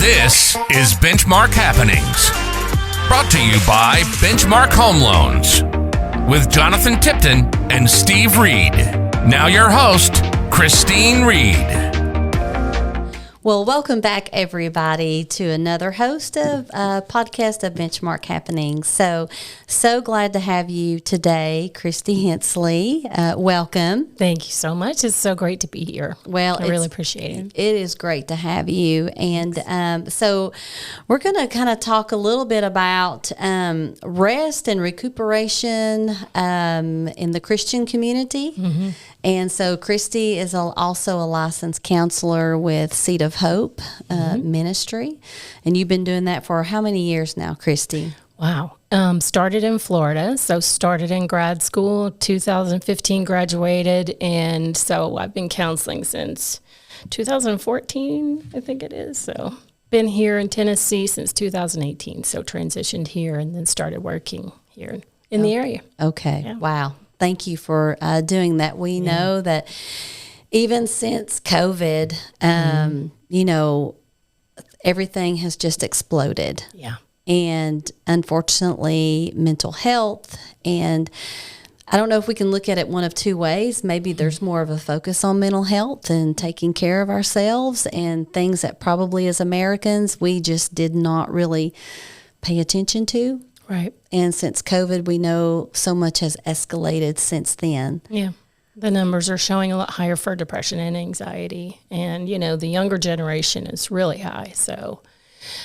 This is Benchmark Happenings, brought to you by Benchmark Home Loans, with Jonathan Tipton and Steve Reed. Now your host, Christine Reed. Well, welcome back, everybody, to another host of podcast of Benchmark Happenings. So glad to have you today, Kristy Hensley. Welcome. Thank you so much. It's so great to be here. Well, I really appreciate it. It is great to have you. And so we're going to kind of talk a little bit about rest and recuperation in the Christian community. Mm-hmm. And so Kristy is also a licensed counselor with Seed of Hope Ministry. And you've been doing that for how many years now, Kristy? Wow. Started in Florida. So started in grad school, 2015 graduated. And so I've been counseling since 2014, I think it is. So been here in Tennessee since 2018. So transitioned here and then started working here in the area. Okay. Yeah. Wow. Thank you for doing that. We know that even since COVID, everything has just exploded. Yeah. And unfortunately, mental health, and I don't know if we can look at it one of two ways. Maybe there's more of a focus on mental health and taking care of ourselves and things that probably as Americans we just did not really pay attention to. Right. And since COVID, we know so much has escalated since then. Yeah. The numbers are showing a lot higher for depression and anxiety. And, the younger generation is really high. So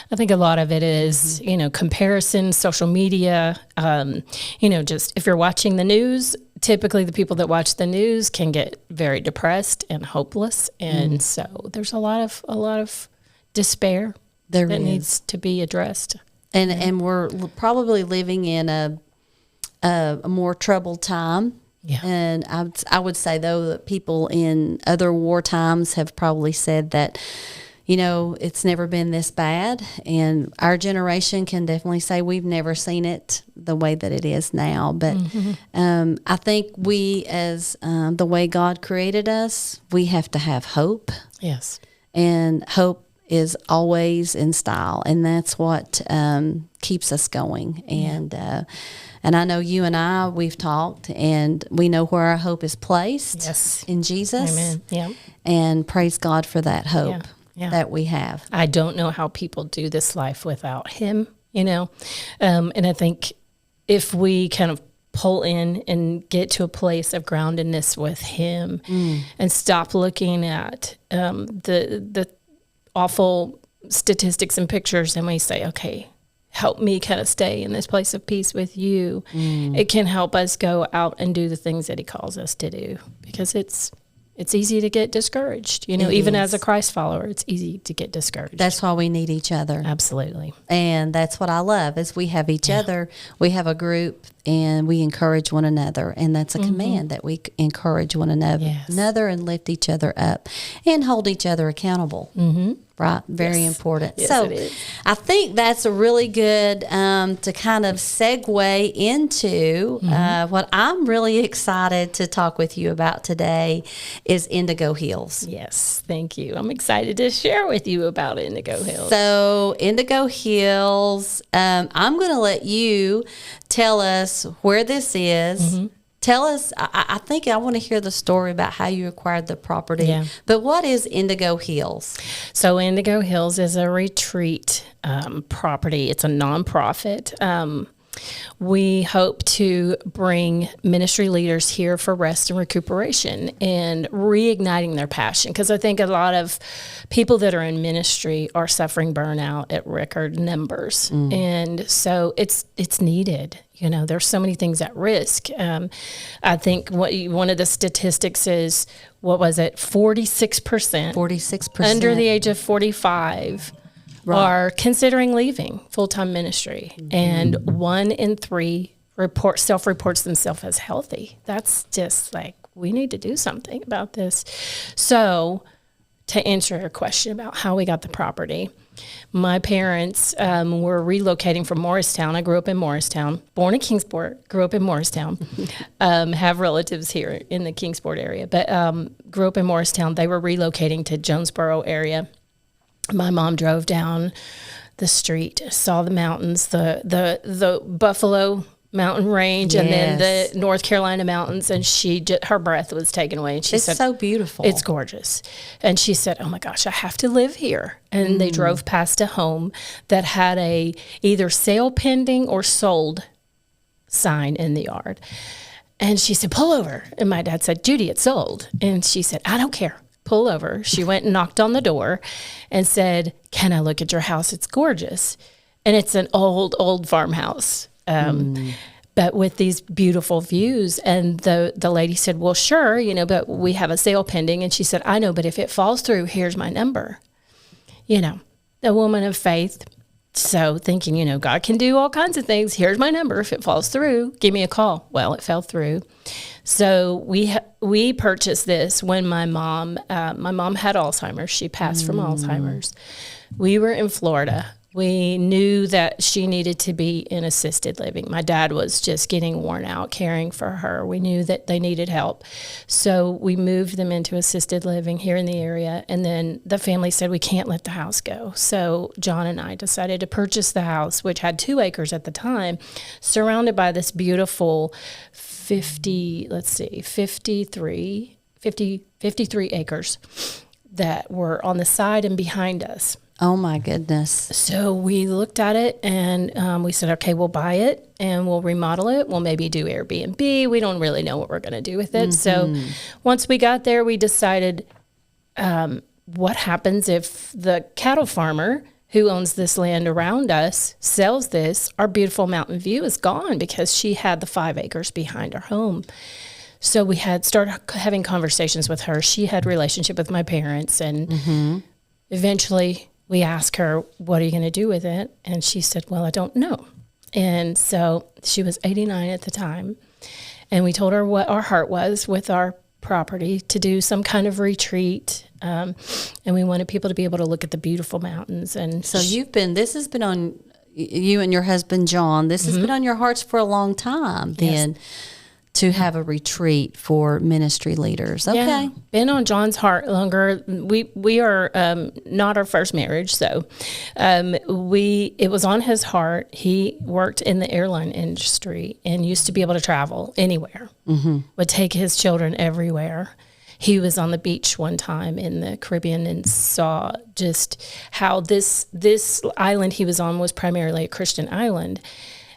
I think a lot of it is, comparison, social media, just if you're watching the news, typically the people that watch the news can get very depressed and hopeless. And so there's a lot of despair that needs to be addressed. And we're probably living in a more troubled time. Yeah. And I would say, though, that people in other war times have probably said that, it's never been this bad. And our generation can definitely say we've never seen it the way that it is now. But I think we, as the way God created us, we have to have hope. Yes. And hope is always in style, and that's what keeps us going. And I know you and I, we've talked, and we know where our hope is placed in Jesus. Amen. Yeah. And praise God for that hope that we have. I don't know how people do this life without Him, and I think if we kind of pull in and get to a place of groundedness with Him and stop looking at the awful statistics and pictures, and we say, okay, help me kind of stay in this place of peace with you. It can help us go out and do the things that He calls us to do, because it's easy to get discouraged. Even as a Christ follower, it's easy to get discouraged. That's why we need each other. Absolutely. And that's what I love, is we have each other. We have a group, and we encourage one another. And that's a command, that we encourage one another and lift each other up and hold each other accountable. Right. Very important. Yes, so it is. I think that's a really good to kind of segue into what I'm really excited to talk with you about today is Indigo Hills. Yes. Thank you. I'm excited to share with you about Indigo Hills. So Indigo Hills, I'm going to let you tell us where this is. Tell us, I think I want to hear the story about how you acquired the property. Yeah. But what is Indigo Hills? So Indigo Hills is a retreat property. It's a nonprofit. We hope to bring ministry leaders here for rest and recuperation and reigniting their passion. Because I think a lot of people that are in ministry are suffering burnout at record numbers. And so it's needed. There's so many things at risk. I think one of the statistics is, 46% under the age of 45 are considering leaving full-time ministry. And 1 in 3 self-reports themselves as healthy. That's just like, we need to do something about this. So to answer your question about how we got the property, my parents were relocating from Morristown. I grew up in Morristown, born in Kingsport, grew up in Morristown, have relatives here in the Kingsport area, but grew up in Morristown. They were relocating to Jonesboro area. my mom drove down the street, saw the mountains, the Buffalo mountain range, and then the North Carolina mountains, and her breath was taken away, and she said, "It's so beautiful. It's gorgeous." And she said, "Oh my gosh, I have to live here." And they drove past a home that had a either sale pending or sold sign in the yard. And she said, "Pull over." And my dad said, "Judy, it's sold." And she said, "I don't care. Pull over." She went and knocked on the door and said, "Can I look at your house? It's gorgeous." And it's an old farmhouse. But with these beautiful views. And the lady said, "Well, sure, but we have a sale pending." And she said, "I know, but if it falls through, here's my number." The woman of faith. So thinking, God can do all kinds of things. Here's my number. If it falls through, give me a call. Well, it fell through. So we purchased this when my mom had Alzheimer's. She passed from Alzheimer's. We were in Florida. We knew that she needed to be in assisted living. My dad was just getting worn out caring for her. We knew that they needed help. So we moved them into assisted living here in the area. And then the family said, "We can't let the house go." So John and I decided to purchase the house, which had 2 acres at the time, surrounded by this beautiful 53 acres that were on the side and behind us. Oh my goodness. So we looked at it and we said, okay, we'll buy it and we'll remodel it. We'll maybe do Airbnb. We don't really know what we're going to do with it. So once we got there, we decided what happens if the cattle farmer who owns this land around us sells this? Our beautiful mountain view is gone because she had the 5 acres behind her home. So we had started having conversations with her. She had a relationship with my parents, and eventually we asked her, "What are you going to do with it?" And she said, "Well, I don't know." And so she was 89 at the time. And we told her what our heart was with our property, to do some kind of retreat. And we wanted people to be able to look at the beautiful mountains. And so this has been on you and your husband, John. This has been on your hearts for a long time then. Yes. To have a retreat for ministry leaders. Okay. Yeah, been on John's heart longer. We are not our first marriage, so it was on his heart. He worked in the airline industry and used to be able to travel anywhere. Would take his children everywhere. He was on the beach one time in the Caribbean and saw just how this island he was on was primarily a Christian island.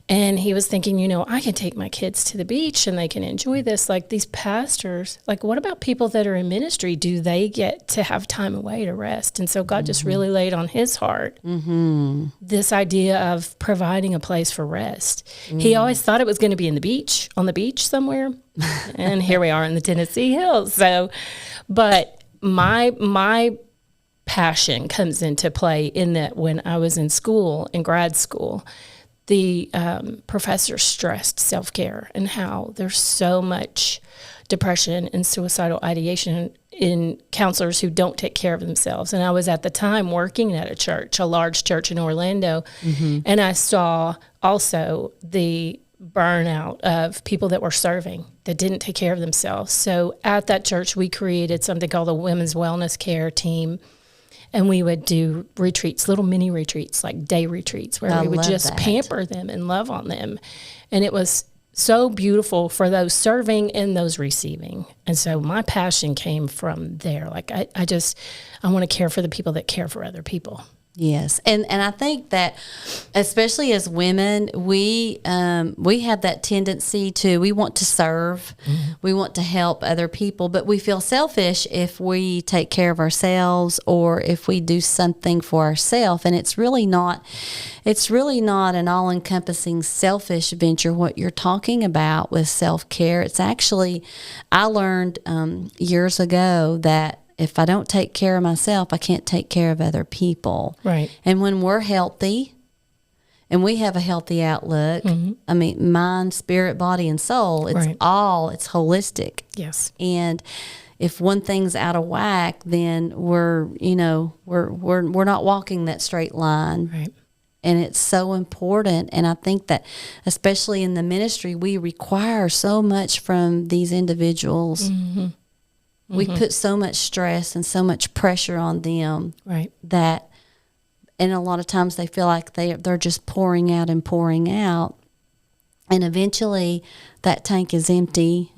And he was thinking, I can take my kids to the beach and they can enjoy this. Like these pastors, like what about people that are in ministry? Do they get to have time away to rest? And so God just really laid on his heart this idea of providing a place for rest. He always thought it was going to be on the beach somewhere. And here we are in the Tennessee hills. So, but my passion comes into play in that when I was in grad school, the professor stressed self-care and how there's so much depression and suicidal ideation in counselors who don't take care of themselves. And I was at the time working at a large church in Orlando, and I saw also the burnout of people that were serving that didn't take care of themselves. So at that church, we created something called the Women's Wellness Care Team. And we would do retreats, little mini retreats, like day retreats, where we would just pamper them and love on them. And it was so beautiful for those serving and those receiving. And so my passion came from there. Like I want to care for the people that care for other people. Yes, and I think that especially as women, we have that tendency we want to serve, we want to help other people, but we feel selfish if we take care of ourselves or if we do something for ourselves, and it's really not an all-encompassing selfish venture. What you're talking about with self-care, it's actually, I learned years ago that if I don't take care of myself, I can't take care of other people. Right. And when we're healthy and we have a healthy outlook, I mean, mind, spirit, body, and soul, it's it's holistic. Yes. And if one thing's out of whack, then we're not walking that straight line. Right. And it's so important. And I think that especially in the ministry, we require so much from these individuals. We put so much stress and so much pressure on them that a lot of times they feel like they're just pouring out and pouring out. And eventually that tank is empty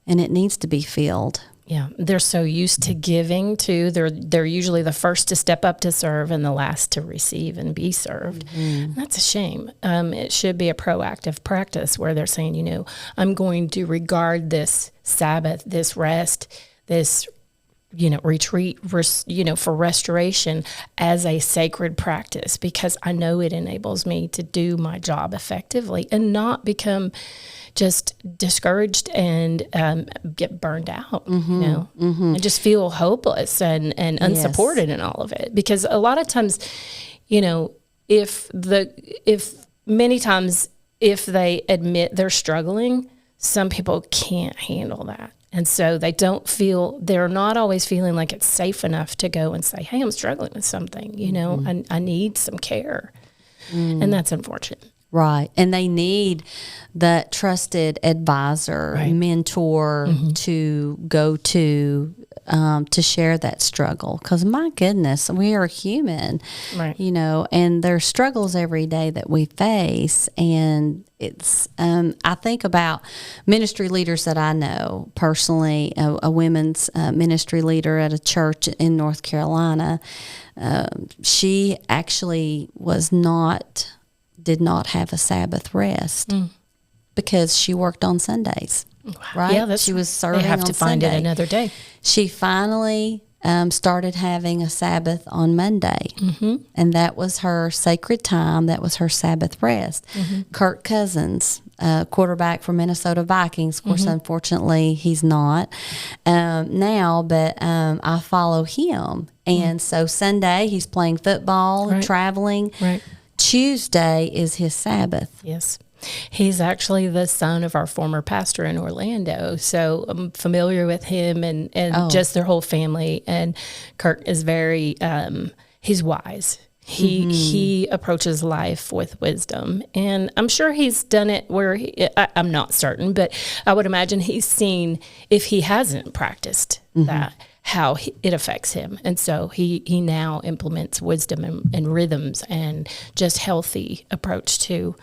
and it needs to be filled. Yeah, they're so used to giving too. They're usually the first to step up to serve and the last to receive and be served. And that's a shame. It should be a proactive practice where they're saying, you know, I'm going to regard this Sabbath, this rest, this, you know, retreat, for restoration as a sacred practice, because I know it enables me to do my job effectively and not become just discouraged and get burned out, you know, and just feel hopeless and unsupported in all of it. Because a lot of times, you know, if many times if they admit they're struggling, some people can't handle that. And so they're not always feeling like it's safe enough to go and say, hey, I'm struggling with something, you know, I need some care. And that's unfortunate. Right. And they need that trusted advisor, mentor to go to share that struggle. Because my goodness, we are human, you know, and there's struggles every day that we face. And it's, I think about ministry leaders that I know personally, a women's ministry leader at a church in North Carolina. She actually did not have a Sabbath rest because she worked on Sundays. Right? Yeah, she was serving on Sunday. They have to find it another day. She finally started having a Sabbath on Monday, and that was her sacred time. That was her Sabbath rest. Kirk Cousins, quarterback for Minnesota Vikings. Of course, unfortunately, he's not now, but I follow him. And so Sunday, he's playing football, traveling. Right. Tuesday is his Sabbath. Yes. He's actually the son of our former pastor in Orlando. So I'm familiar with him and just their whole family. And Kirk is very, he's wise. He approaches life with wisdom. And I'm sure he's done it where I'm not certain, but I would imagine he's seen, if he hasn't practiced that, how it affects him. And so he now implements wisdom and rhythms and just healthy approach to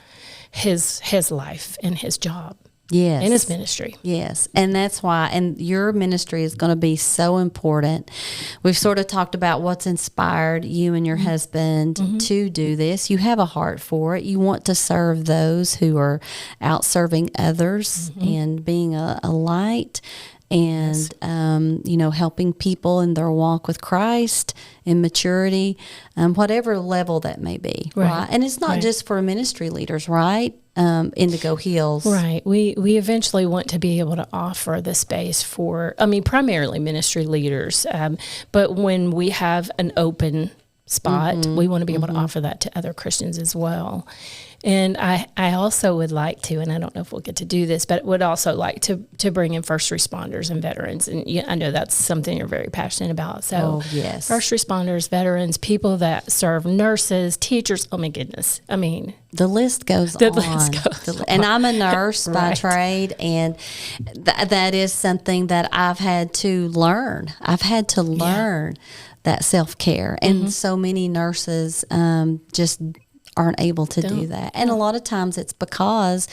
his life and his job. Yes. And his ministry. Yes. And that's why, and your ministry is going to be so important. We've sort of talked about what's inspired you and your husband to do this. You have a heart for it. You want to serve those who are out serving others and being a light. And, you know, helping people in their walk with Christ in maturity, whatever level that may be, right? And it's not just for ministry leaders, right? Indigo Hills. Right. We eventually want to be able to offer the space for, primarily ministry leaders. But when we have an open spot, we want to be able to offer that to other Christians as well. And I also would like to, and I don't know if we'll get to do this, but would also like to bring in first responders and veterans. And I know that's something you're very passionate about. So yes. First responders, veterans, people that serve, nurses, teachers. Oh my goodness. I mean, the list goes on. And I'm a nurse by trade, and that is something that I've had to learn. I've had to learn that self-care. And so many nurses just aren't able to do that. And a lot of times it's because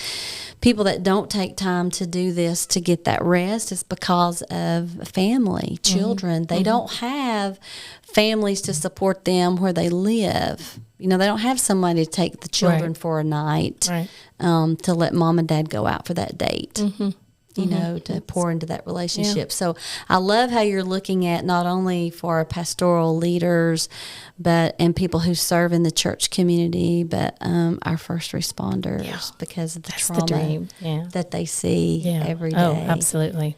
people that don't take time to do this to get that rest, it's because of family, children. They don't have families to support them where they live. You know, they don't have somebody to take the children for a night to let mom and dad go out for that date. You know, to pour into that relationship. So I love how you're looking at not only for our pastoral leaders, and people who serve in the church community, but our first responders because of the trauma that they see every day. Oh, absolutely.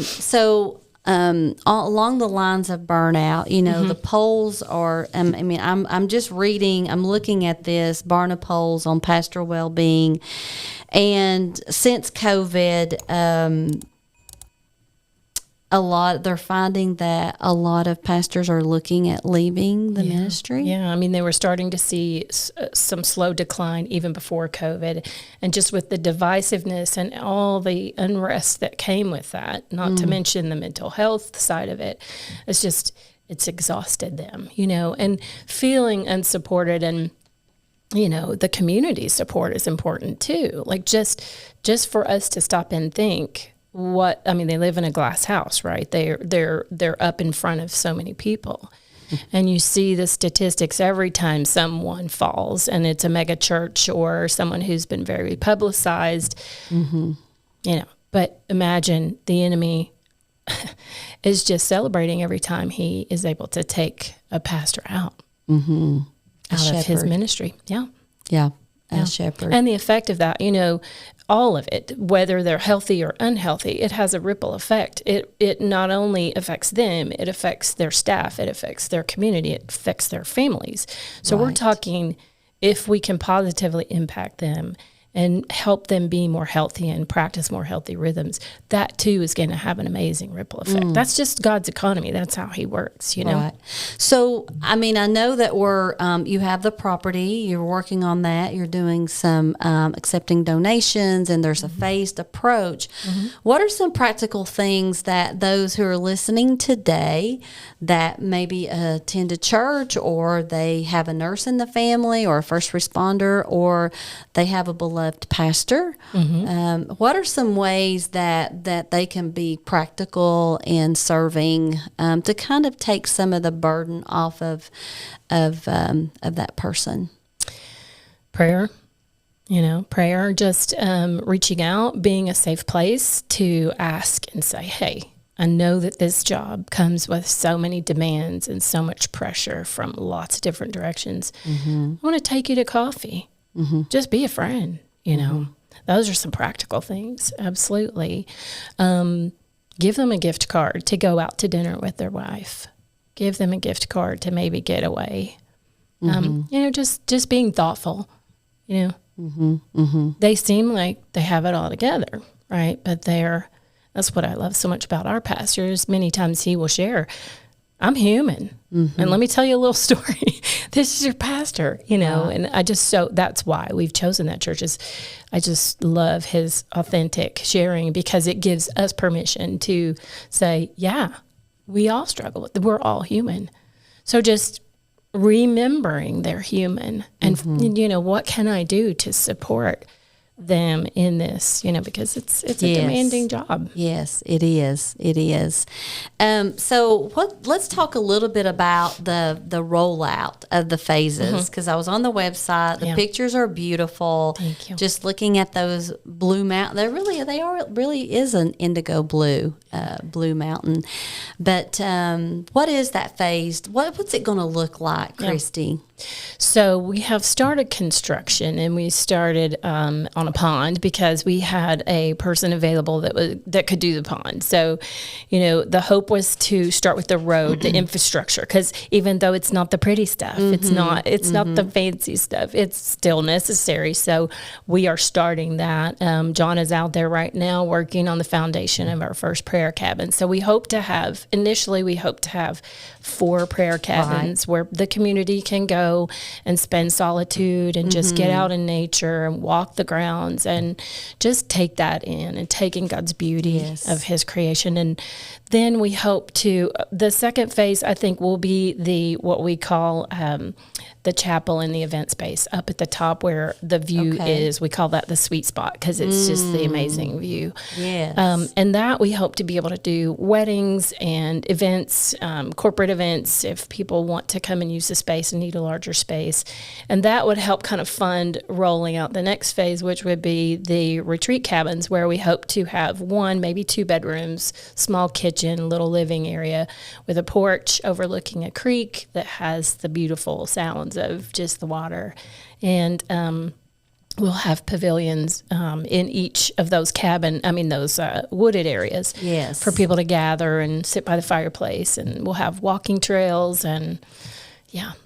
So along the lines of burnout, you know, the polls are, I'm just reading, I'm looking at this, Barna polls on pastoral well-being. And since COVID, they're finding that a lot of pastors are looking at leaving the ministry. Yeah, they were starting to see some slow decline even before COVID. And just with the divisiveness and all the unrest that came with that, not to mention the mental health side of it, it's just, it's exhausted them, and feeling unsupported, and the community support is important too. Like just for us to stop and think, they live in a glass house, right? They're up in front of so many people. And you see the statistics every time someone falls, and it's a mega church or someone who's been very publicized, But imagine the enemy is just celebrating every time he is able to take a pastor out, out of his ministry. Yeah. A shepherd. And the effect of that, all of it, whether they're healthy or unhealthy, it has a ripple effect. It not only affects them, it affects their staff, it affects their community, it affects their families. So we're talking, if we can positively impact them and help them be more healthy and practice more healthy rhythms, that too is going to have an amazing ripple effect. That's just God's economy. That's how he works, Right. So, I know that you have the property, you're working on that, you're doing some accepting donations, and there's a phased approach. What are some practical things that those who are listening today that maybe attend a church, or they have a nurse in the family, or a first responder, or they have a beloved pastor, what are some ways that they can be practical in serving to kind of take some of the burden off of that person? Prayer, prayer, just reaching out, being a safe place to ask and say, hey, I know that this job comes with so many demands and so much pressure from lots of different directions. I want to take you to coffee. Just be a friend. Those are some practical things. Absolutely. Give them a gift card to go out to dinner with their wife. Give them a gift card to maybe get away. Just being thoughtful. They seem like they have it all together, right? But that's what I love so much about our pastors. Many times he will share, I'm human. And let me tell you a little story. This is your pastor, and that's why we've chosen that church. I just love his authentic sharing, because it gives us permission to say, yeah, we all struggle with it. We're all human. So just remembering they're human, and what can I do to support them in this, because it's a demanding job. Yes, it is. It is. So let's talk a little bit about the rollout of the phases, because I was on the website. The pictures are beautiful. Thank you. Just looking at those blue mountains, they really is an indigo blue mountain. But what is that phased? What's it going to look like, Kristy? So we have started construction, and we started on a pond because we had a person available that could do the pond. So, the hope was to start with the road, the infrastructure, because even though it's not the pretty stuff, it's not the fancy stuff, it's still necessary. So we are starting that. John is out there right now working on the foundation of our first prayer cabin. So we hope to have 4 prayer cabins where the community can go and spend solitude and just get out in nature and walk the grounds and just take that in and take in God's beauty of his creation. And then we hope the second phase, I think, will be what we call the chapel and the event space up at the top where the view is. We call that the sweet spot because it's just the amazing view. Yes. And that we hope to be able to do weddings and events, corporate events, if people want to come and use the space and need a larger space. And that would help kind of fund rolling out the next phase, which would be the retreat cabins, where we hope to have 1, maybe 2 bedrooms, small kitchen, little living area with a porch overlooking a creek that has the beautiful sounds of just the water. And we'll have pavilions in each of those those wooded areas for people to gather and sit by the fireplace. And we'll have walking trails and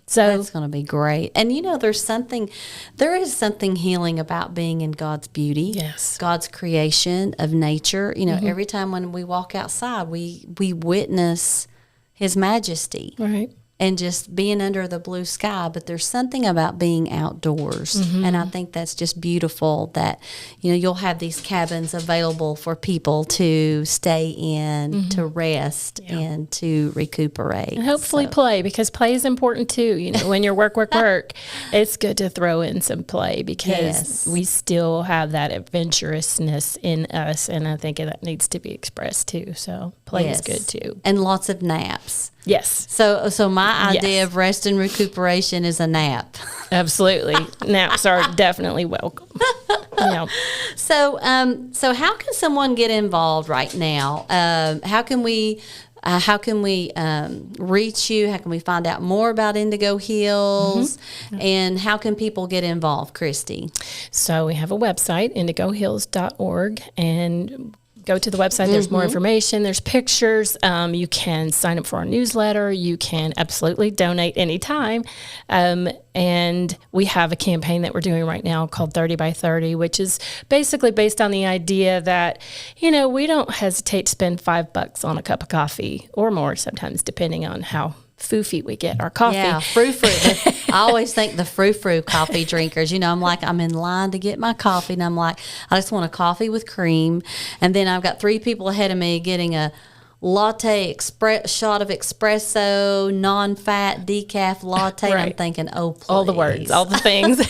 so that's going to be great. And there is something healing about being in God's beauty. Yes. God's creation of nature. Every time when we walk outside, we witness his majesty. Right. and just being under the blue sky, but there's something about being outdoors. And I think that's just beautiful that, you'll have these cabins available for people to stay in, to rest, and to recuperate. And hopefully play, because play is important too. When you're work, it's good to throw in some play, because we still have that adventurousness in us. And I think that needs to be expressed too. So play is good too. And lots of naps. Yes. So my idea of rest and recuperation is a nap. Absolutely. Naps are definitely welcome. Yeah. So how can someone get involved right now? How can we reach you? How can we find out more about Indigo Hills? And how can people get involved, Kristy? So we have a website, indigohills.org, and go to the website. There's more information. There's pictures. You can sign up for our newsletter. You can absolutely donate anytime. And we have a campaign that we're doing right now called 30 by 30, which is basically based on the idea that, we don't hesitate to spend $5 on a cup of coffee or more sometimes, depending on how foofy we get our coffee. Yeah, frou-frou. I always think the frou-frou coffee drinkers, I'm in line to get my coffee, and I'm like, I just want a coffee with cream. And then I've got 3 people ahead of me getting a latte shot of espresso, non-fat decaf latte. Right. I'm thinking, oh, please. All the words, all the things.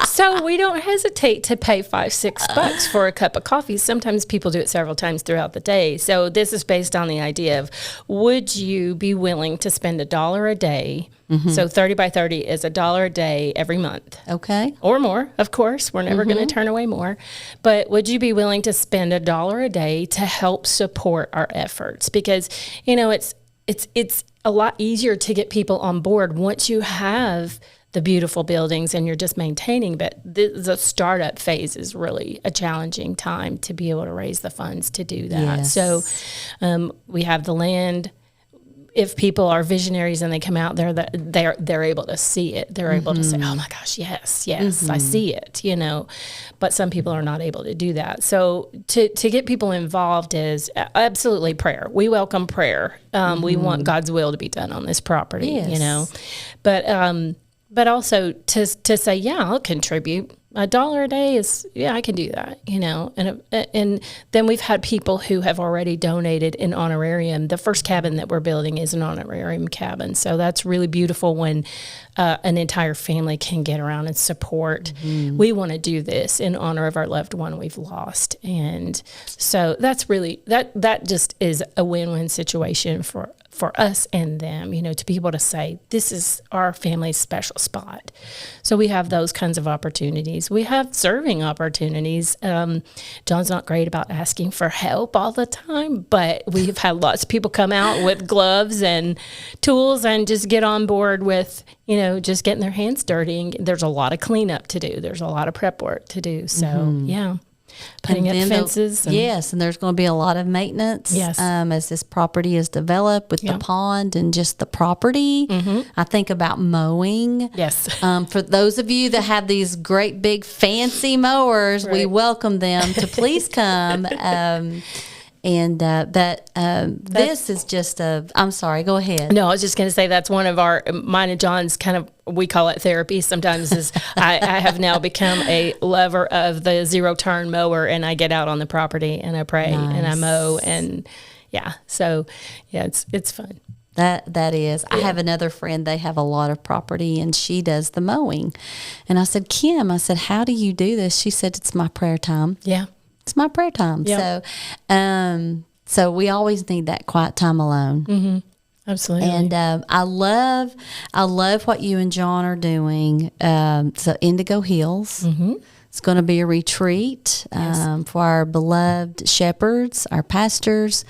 So we don't hesitate to pay $5-6 for a cup of coffee. Sometimes people do it several times throughout the day. So this is based on the idea of, would you be willing to spend $1 a day? So 30 by 30 is $1 a day every month. Okay. Or more, of course. We're never going to turn away more. But would you be willing to spend $1 a day to help support our efforts? Because, it's a lot easier to get people on board once you have the beautiful buildings and you're just maintaining. But the startup phase is really a challenging time to be able to raise the funds to do that. Yes. So we have the land. If people are visionaries and they come out there, they're able to see it. They're able to say, "Oh my gosh, yes, I see it." But some people are not able to do that. So to get people involved is absolutely prayer. We welcome prayer. We want God's will to be done on this property. Yes. But also to say, yeah, I'll contribute. $1 a day is, I can do that, and then we've had people who have already donated an honorarium. The first cabin that we're building is an honorarium cabin. So that's really beautiful when an entire family can get around and support. We want to do this in honor of our loved one we've lost. And so that's really, that just is a win-win situation for us and them, to be able to say, this is our family's special spot. So we have those kinds of opportunities. We have serving opportunities. John's not great about asking for help all the time, but we've had lots of people come out with gloves and tools and just get on board with, just getting their hands dirty. And there's a lot of cleanup to do. There's a lot of prep work to do. So, putting up fences. Yes, and there's going to be a lot of maintenance as this property is developed with the pond and just the property. I think about mowing. Yes. For those of you that have these great big fancy mowers, we welcome them to please come. This is just I'm sorry, go ahead. No, I was just going to say that's one of mine and John's kind of, we call it therapy sometimes, is I have now become a lover of the zero turn mower, and I get out on the property and I pray and I mow, and it's fun. That is. I have another friend, they have a lot of property and she does the mowing. And I said, Kim, how do you do this? She said, it's my prayer time. Yeah. It's my prayer time. Yeah. So we always need that quiet time alone. Absolutely. And I love what you and John are doing. So Indigo Hills. It's going to be a retreat for our beloved shepherds, our pastors,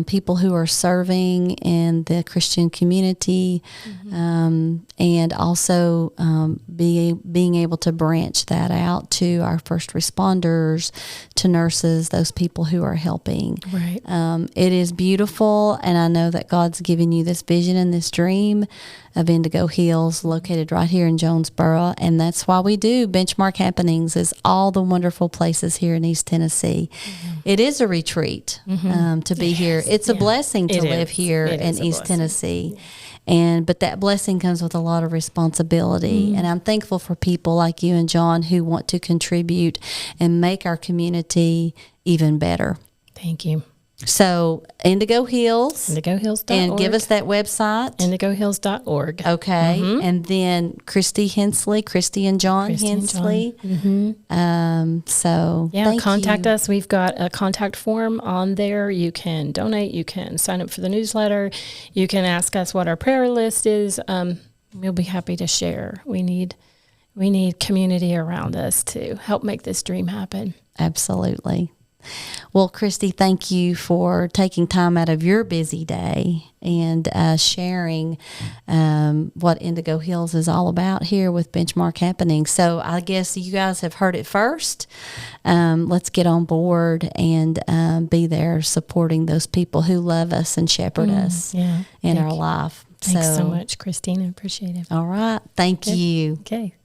people who are serving in the Christian community, and also being able to branch that out to our first responders, to nurses, those people who are helping. Right. It is beautiful, and I know that God's given you this vision and this dream of Indigo Hills, located right here in Jonesboro, and that's why we do Benchmark Happenings, is all the wonderful places here in East Tennessee. It is a retreat to be here. It's a blessing to live here in East Tennessee. But that blessing comes with a lot of responsibility. And I'm thankful for people like you and John who want to contribute and make our community even better. Thank you. So Indigo Hills. IndigoHills.org. And give us that website. IndigoHills.org. Okay. And then Kristy and John Hensley. So contact us. We've got a contact form on there. You can donate. You can sign up for the newsletter. You can ask us what our prayer list is. We'll be happy to share. We need community around us to help make this dream happen. Absolutely. Well, Kristy, thank you for taking time out of your busy day and sharing what Indigo Hills is all about here with Benchmark Happening. So I guess you guys have heard it first. Let's get on board and be there supporting those people who love us and shepherd us in our life. Thanks so much, Christine. I appreciate it. All right. Thank you. Okay.